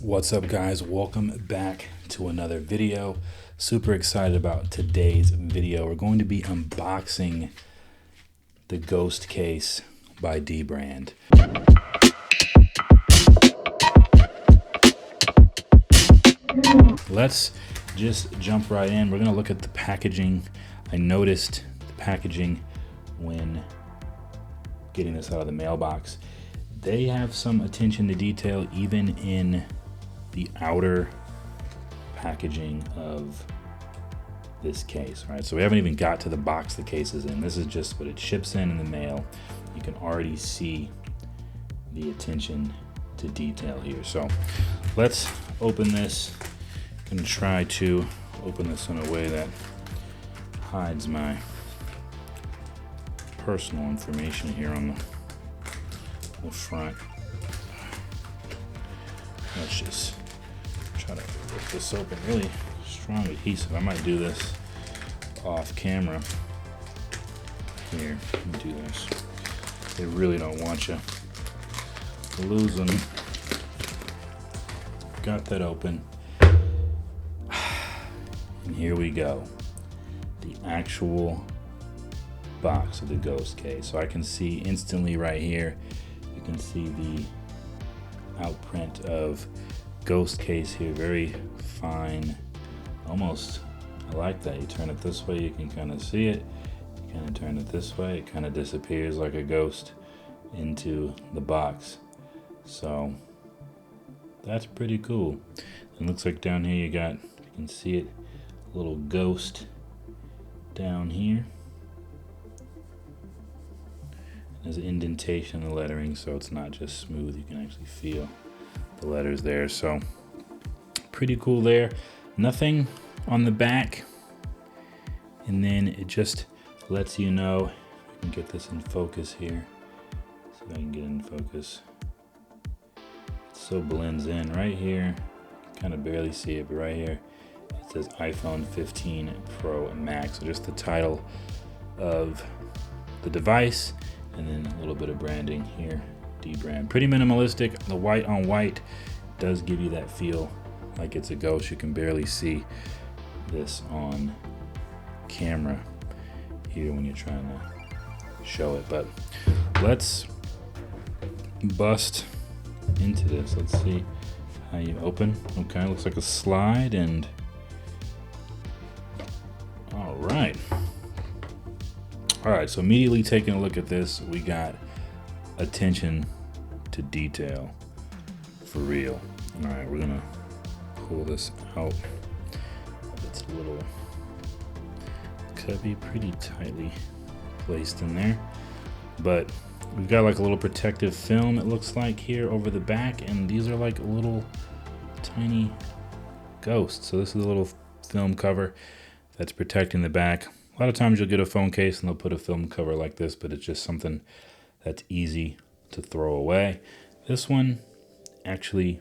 What's up, guys? Welcome back to another video. Super excited about today's video. We're going to be unboxing the Ghost Case by Dbrand. Let's just jump right in. We're going to look at the packaging. I noticed the packaging when getting this out of the mailbox. They have some attention to detail even in the outer packaging of this case. All right, so we haven't even got to the box the case is in. This is just what it ships in the mail. You can already see the attention to detail here. So let's open this. I'm gonna try to open this in a way that hides my personal information here on the front. Let's just try to rip this open. Really strong adhesive. I might do this off camera. Here, let me do this. They really don't want you losing. Got that open. And here we go. The actual box of the Ghost Case. So I can see instantly right here, you can see the outprint of Ghost Case here. Very fine, almost, I like that. You turn it this way, you can kind of see it. You kind of turn it this way, it kind of disappears like a ghost into the box. So that's pretty cool. It looks like down here you can see it, a little ghost down here. There's an indentation in the lettering, so it's not just smooth. You can actually feel the letters there. So pretty cool there. Nothing on the back. And then it just lets you know, you can get this in focus here. See if I can get in focus. It so blends in right here. You kind of barely see it, but right here it says iPhone 15 Pro Max. So just the title of the device. And then a little bit of branding here, Dbrand. Pretty minimalistic. The white on white does give you that feel like it's a ghost. You can barely see this on camera here when you're trying to show it. But let's bust into this. Let's see how you open. Okay, looks like a slide, and all right. All right, so immediately taking a look at this, we got attention to detail for real. All right, we're gonna pull this out. It's a little, could be pretty tightly placed in there, but we've got like a little protective film, it looks like, here over the back, and these are like little tiny ghosts. So this is a little film cover that's protecting the back. A lot of times you'll get a phone case and they'll put a film cover like this, but it's just something that's easy to throw away. This one actually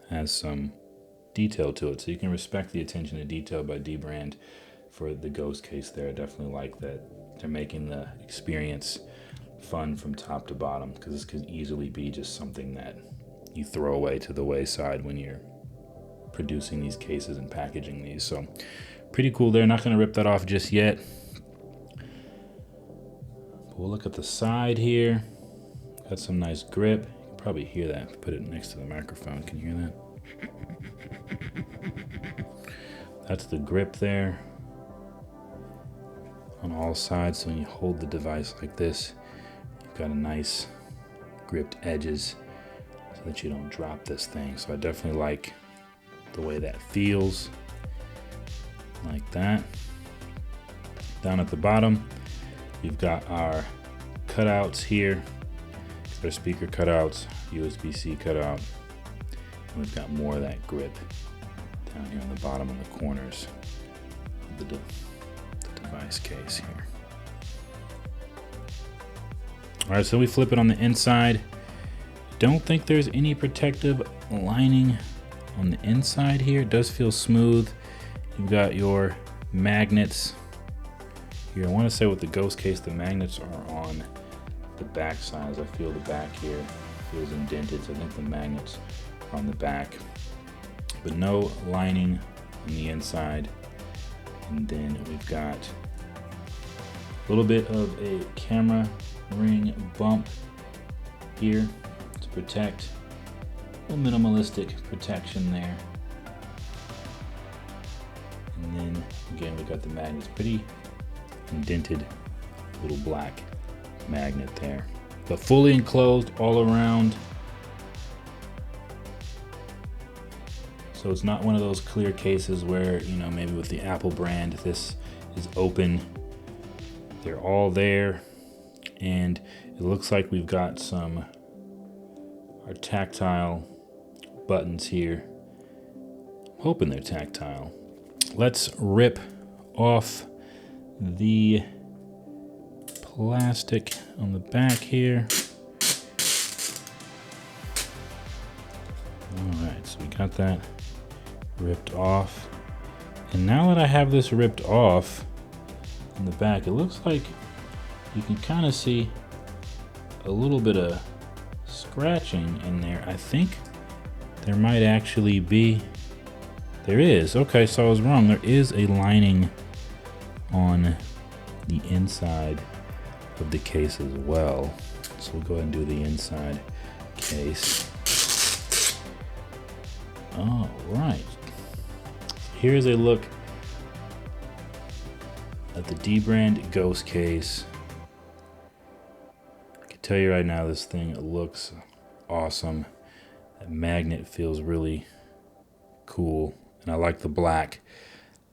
has some detail to it, so you can respect the attention to detail by Dbrand for the Ghost Case there. I definitely like that they're making the experience fun from top to bottom, because this could easily be just something that you throw away to the wayside when you're producing these cases and packaging these. So pretty cool there. Not going to rip that off just yet. But we'll look at the side here. Got some nice grip. You can probably hear that. Put it next to the microphone. Can you hear that? That's the grip there on all sides. So when you hold the device like this, you've got a nice gripped edges so that you don't drop this thing. So I definitely like the way that feels. Like that. Down at the bottom, we've got our cutouts here. Our speaker cutouts, USB-C cutout. And we've got more of that grip down here on the bottom and the corners of the device case here. All right, so we flip it on the inside. Don't think there's any protective lining on the inside here. It does feel smooth. You've got your magnets here. I want to say with the Ghost Case, the magnets are on the back side. As I feel the back here feels indented, so I think the magnets are on the back. but no lining on the inside. And then we've got a little bit of a camera ring bump here to protect, a little minimalistic protection there. And then again, we got the magnets, pretty indented little black magnet there, but fully enclosed all around. So it's not one of those clear cases where, you know, maybe with the Apple brand, this is open. They're all there. And it looks like we've got our tactile buttons here. I'm hoping they're tactile. Let's rip off the plastic on the back here. All right, so we got that ripped off. And now that I have this ripped off in the back, it looks like you can kind of see a little bit of scratching in there. I think there might actually be, there is. Okay, so I was wrong. There is a lining on the inside of the case as well. So we'll go ahead and do the inside case. All right. Here's a look at the Dbrand Ghost case. I can tell you right now, this thing looks awesome. That magnet feels really cool. And I like the black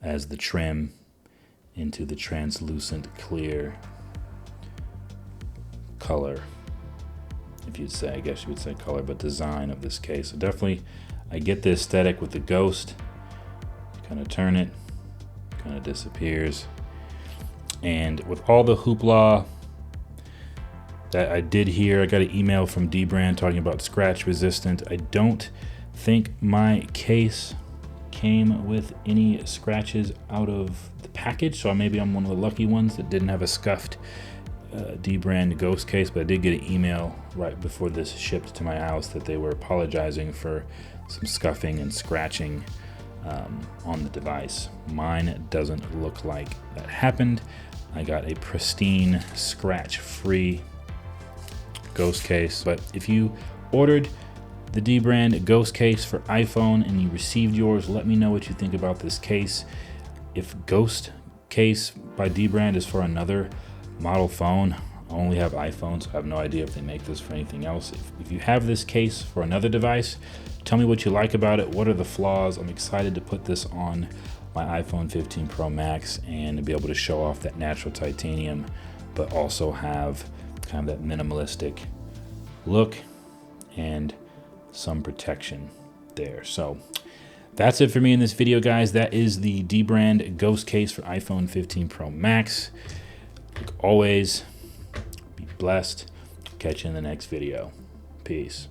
as the trim into the translucent clear color, if you'd say, I guess you would say color, but design of this case. So definitely, I get the aesthetic with the Ghost. Kind of turn it, kind of disappears. And with all the hoopla that I did here, I got an email from Dbrand talking about scratch resistant. I don't think my case came with any scratches out of the package, so maybe I'm one of the lucky ones that didn't have a scuffed Dbrand Ghost case, but I did get an email right before this shipped to my house that they were apologizing for some scuffing and scratching on the device. Mine doesn't look like that happened. I got a pristine, scratch-free Ghost case. But if you ordered the Dbrand Ghost case for iPhone and you received yours, let me know what you think about this case. If Ghost case by Dbrand is for another model phone, I only have iPhones, so I have no idea if they make this for anything else. If you have this case for another device, tell me what you like about it. What are the flaws? I'm excited to put this on my iPhone 15 Pro Max and to be able to show off that natural titanium, but also have kind of that minimalistic look and some protection there. So that's it for me in this video, guys. That is the Dbrand Ghost case for iPhone 15 Pro Max. Like always, be blessed. Catch you in the next video. Peace.